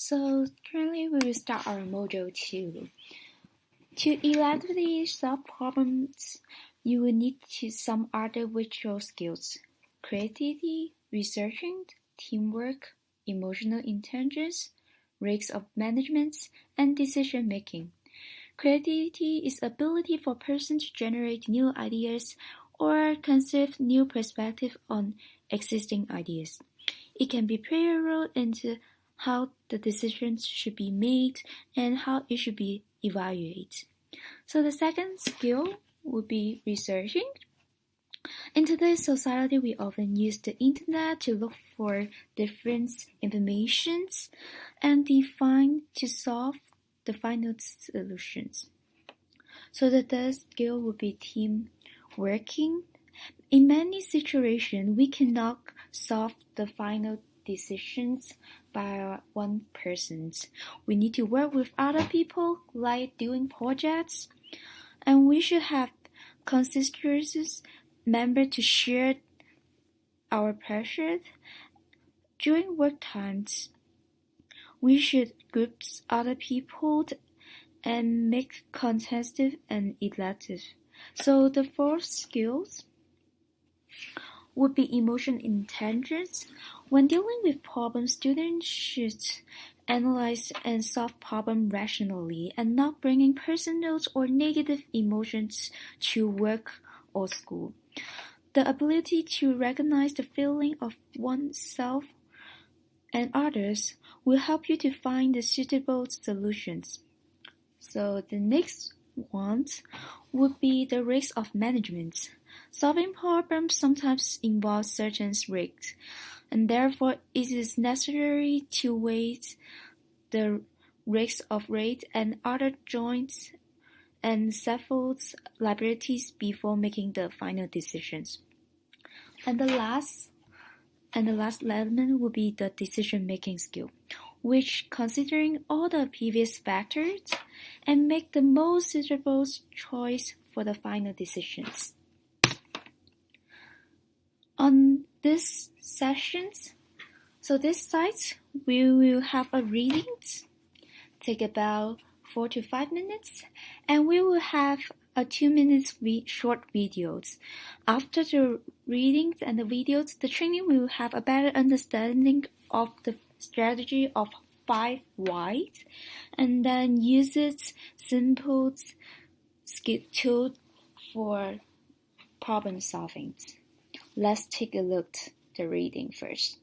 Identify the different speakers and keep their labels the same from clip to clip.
Speaker 1: So currently we will start our module 2. To effectively solve problems, you will need some other visual skills: creativity, researching, teamwork, emotional intelligence, risks of management, and decision making. Creativity is the ability for a person to generate new ideas or conceive new perspectives on existing ideas. It can be pivotal into how the decisions should be made and how it should be evaluated. So the second skill would be researching. In today's society, we often use the internet to look for different informations and to solve the final solutions. So the third skill would be team working. In many situations, we cannot solve the final decisions by one person. We need to work with other people, like doing projects, and we should have consistency members to share our pressure. During work times, we should group other people and make contested and elective. So the fourth skills would be emotional intelligence. When dealing with problems, students should analyze and solve problems rationally and not bringing personal or negative emotions to work or school. The ability to recognize the feeling of oneself and others will help you to find the suitable solutions. So the next one would be the risk of management. Solving problems sometimes involves certain risks, and therefore it is necessary to weigh the risks of rate and other joints and several liabilities before making the final decisions. And the last element would be the decision-making skill, which considering all the previous factors and make the most suitable choice for the final decisions. On this sessions, so this site, we will have a reading, take about 4 to 5 minutes, and we will have a 2 minutes short videos. After the readings and the videos, the training will have a better understanding of the strategy of 5 whys, and then use it simple skill tool for problem solving. Let's take a look at the reading first.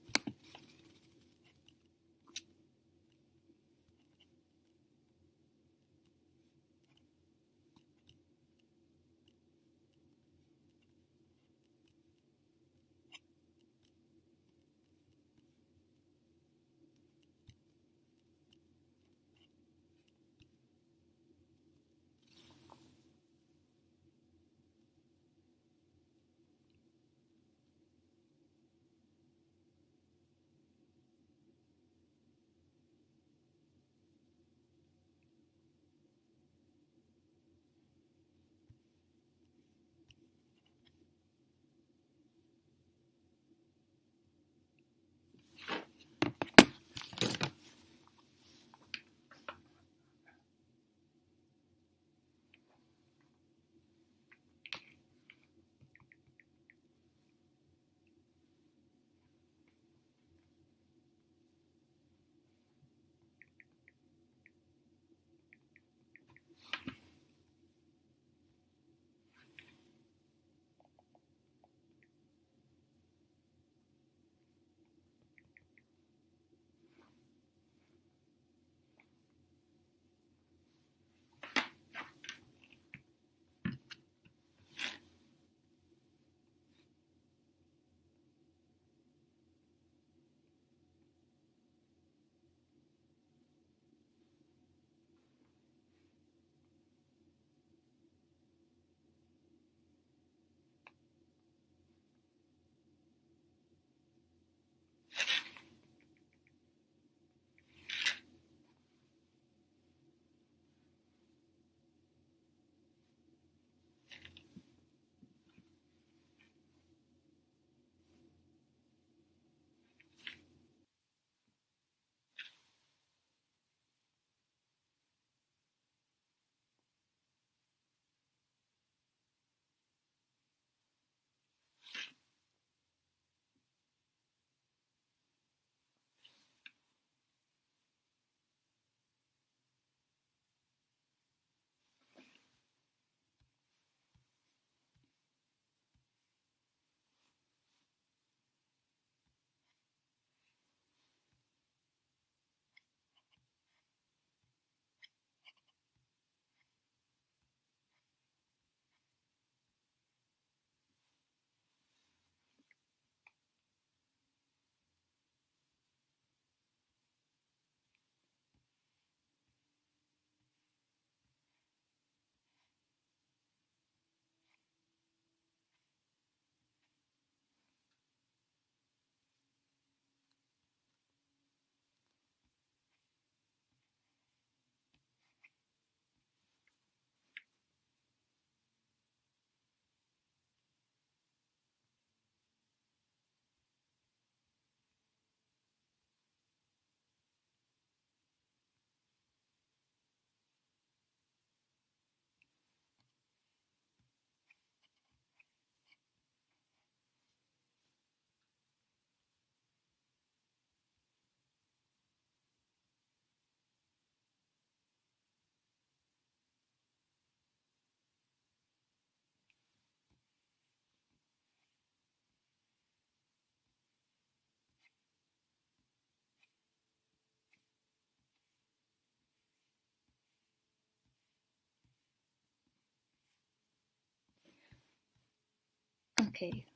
Speaker 1: Okay,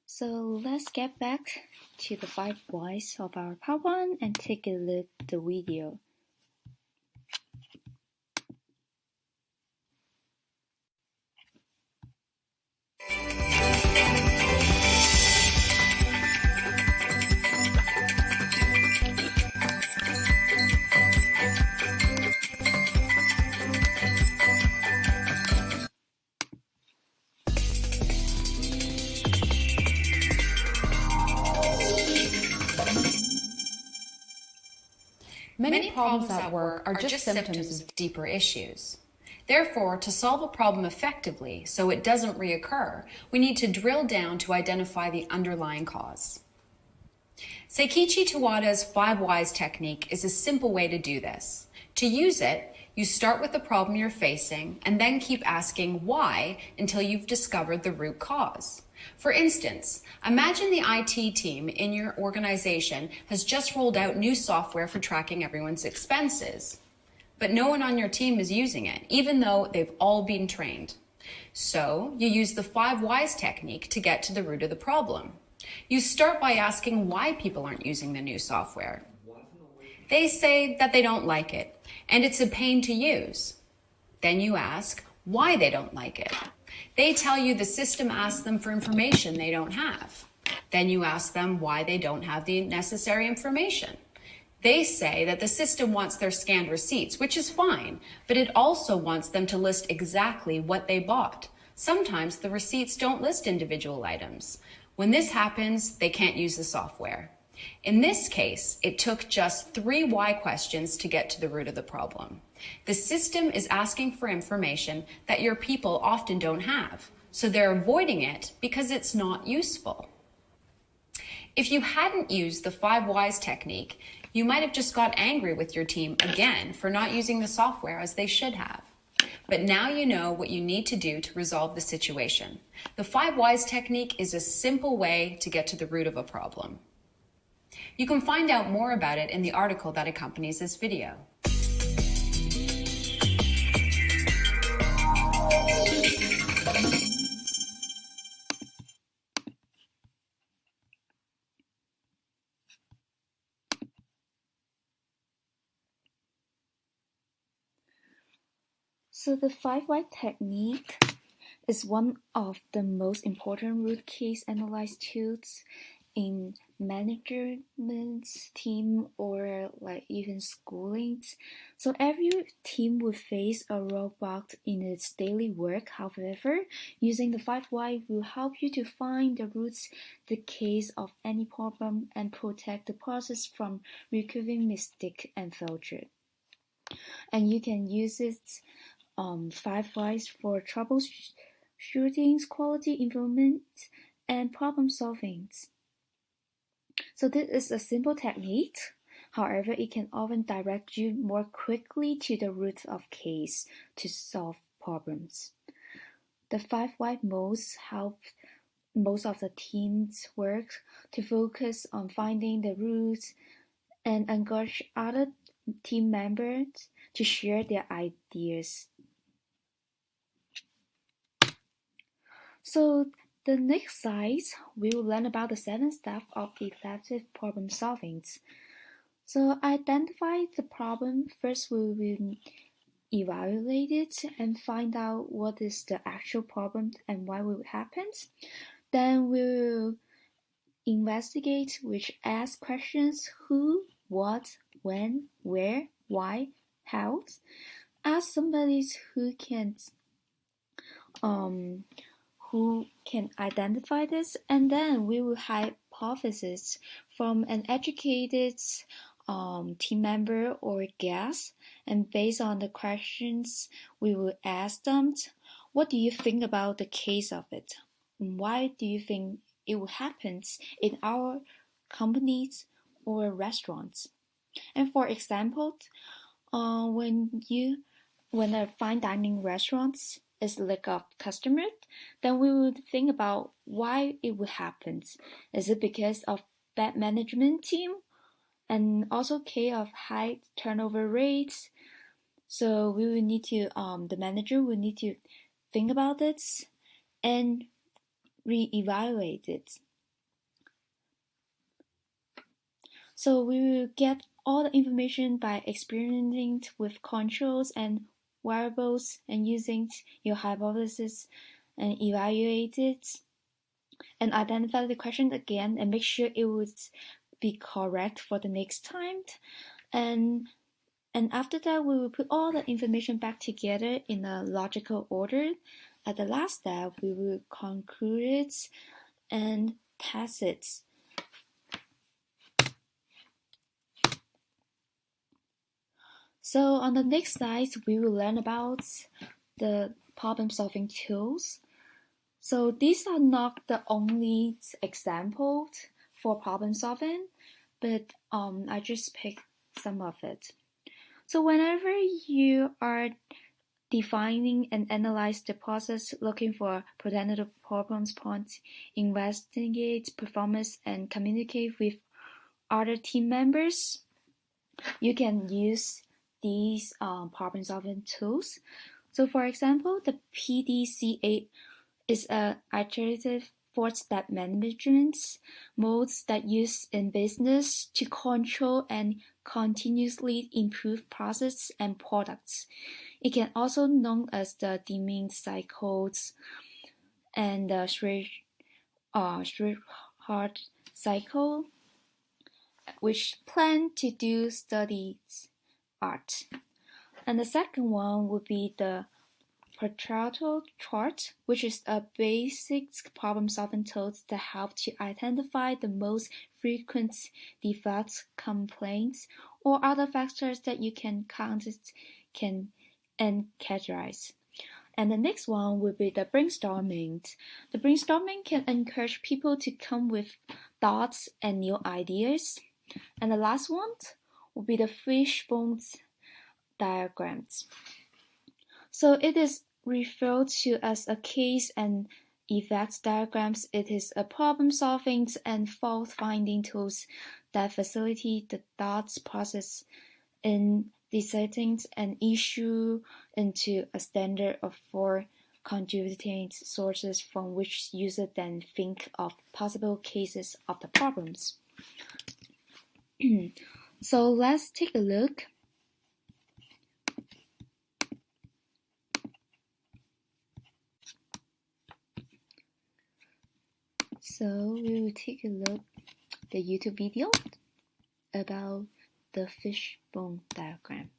Speaker 1: so let's get back to the 5 whys of our problem and take a look at the video.
Speaker 2: Many problems at work are just symptoms of deeper issues. Therefore, to solve a problem effectively so it doesn't reoccur, we need to drill down to identify the underlying cause. Seikichi Tawada's 5 whys technique is a simple way to do this. To use it, you start with the problem you're facing and then keep asking why until you've discovered the root cause. For instance, imagine the IT team in your organization has just rolled out new software for tracking everyone's expenses, but no one on your team is using it, even though they've all been trained. So you use the 5 whys technique to get to the root of the problem. You start by asking why people aren't using the new software. They say that they don't like it, and it's a pain to use. Then you ask why they don't like it. They tell you the system asks them for information they don't have. Then you ask them why they don't have the necessary information. They say that the system wants their scanned receipts, which is fine, but it also wants them to list exactly what they bought. Sometimes the receipts don't list individual items. When this happens, they can't use the software. In this case, it took just 3 why questions to get to the root of the problem. The system is asking for information that your people often don't have, so they're avoiding it because it's not useful. If you hadn't used the 5 whys technique, you might have just got angry with your team again for not using the software as they should have. But now you know what you need to do to resolve the situation. The 5 whys technique is a simple way to get to the root of a problem. You can find out more about it in the article that accompanies this video.
Speaker 1: So the 5 why technique is one of the most important root case analysis tools in management team or even schooling. So every team will face a roadblock in its daily work. However, using the 5 why will help you to find the roots, the case of any problem, and protect the process from recurring mistake and failure. And you can use it 5 whys for troubleshooting, quality improvement, and problem solving. So this is a simple technique. However, it can often direct you more quickly to the root of case to solve problems. The 5 why modes help most of the team's work to focus on finding the roots and encourage other team members to share their ideas. So the next slide, we will learn about the 7 steps of effective problem solving. So identify the problem. First, we will evaluate it and find out what is the actual problem and why it happens. Then we will investigate, which ask questions: who, what, when, where, why, how. Ask somebody who can identify this, and then we will hypothesis from an educated team member or guest, and based on the questions we will ask them, what do you think about the case of it? Why do you think it will happen in our companies or restaurants? And for example, when a fine dining restaurants is lack of customer, then we would think about why it would happen. Is it because of bad management team and also case of high turnover rates? So we will need to the manager will need to think about this, and re-evaluate it. So we will get all the information by experimenting with controls and variables and using your hypothesis and evaluate it and identify the question again and make sure it would be correct for the next time. And after that, we will put all the information back together in a logical order. At the last step, we will conclude it and test it. So on the next slide, we will learn about the problem-solving tools. So these are not the only examples for problem-solving, but I just picked some of it. So whenever you are defining and analyze the process, looking for potential problems, points, investigate performance, and communicate with other team members, you can use these problem-solving tools. So for example, the PDCA is an iterative four-step management mode that used in business to control and continuously improve processes and products. It can also known as the Deming cycles and the Schreihart cycle, which plan to do studies art. And the second one would be the Portraito chart, which is a basic problem-solving tool that helps to identify the most frequent defects, complaints, or other factors that you can and categorize. And the next one will be the brainstorming. The brainstorming can encourage people to come with thoughts and new ideas. And the last one will be the fishbone diagrams. So it is referred to as a case and effect diagrams. It is a problem-solving and fault-finding tools that facilitate the thought process in deciding an issue into a standard of four contributing sources from which users then think of possible cases of the problems. So let's take a look. So we will take a look at the YouTube video about the fishbone diagram.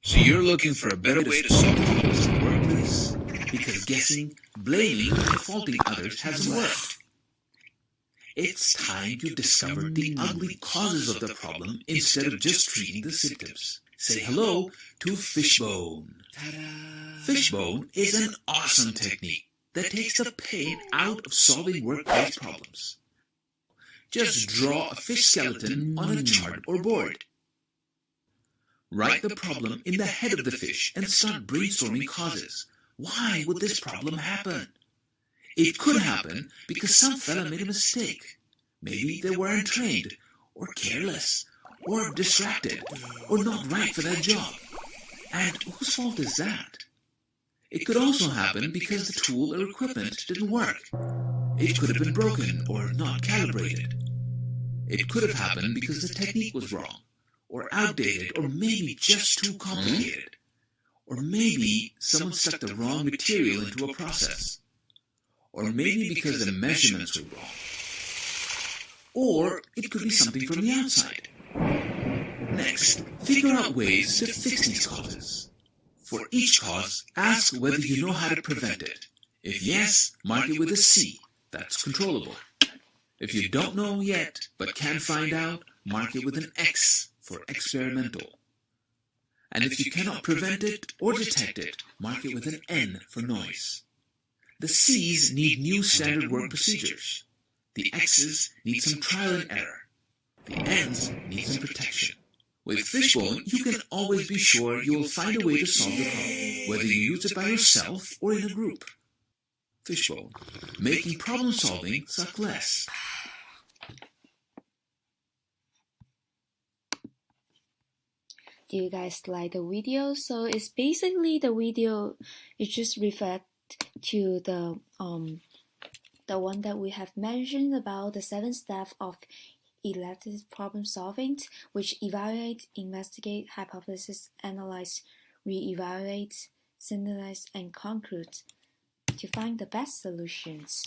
Speaker 3: So you're looking for a better way to solve problems in the workplace? Because guessing, blaming, and faulting others hasn't worked. It's time you discover the ugly causes of the problem instead of just treating the symptoms. Say hello to Fishbone. Ta-da! Fishbone is an awesome technique that takes the pain out of solving workplace problems. Just draw a fish skeleton on a chart or board. Write the problem in the head of the fish and start brainstorming causes. Why would this problem happen? It could happen because some fella made a mistake. Maybe they weren't trained, or careless, or distracted, or not right for that job. And whose fault is that? It could also happen because the tool or equipment didn't work. It could have been broken or not calibrated. It could have happened because the technique was wrong, or outdated, or maybe just too complicated. Or maybe someone stuck the wrong material into a process. Or maybe because the measurements were wrong. Or it could be something from the outside. Next, figure out ways to fix these causes. For each cause, ask whether you know how to prevent it. If yes, mark it with a C. That's controllable. If you don't know yet, but can find out, mark it with an X for experimental. And if you cannot prevent it or detect it, mark it with an N for noise. The C's need new standard work procedures. The X's need some trial and error. The N's need some protection. With Fishbone, you can always be sure you will find a way to solve the problem, whether you use it by yourself or in a group. Fishbone, making problem solving suck less.
Speaker 1: Do you guys like the video? So it's basically the video, it just refers to the one that we have mentioned about the 7 steps of elective problem solving, which evaluate, investigate, hypothesis, analyze, re-evaluate, synthesize, and conclude to find the best solutions.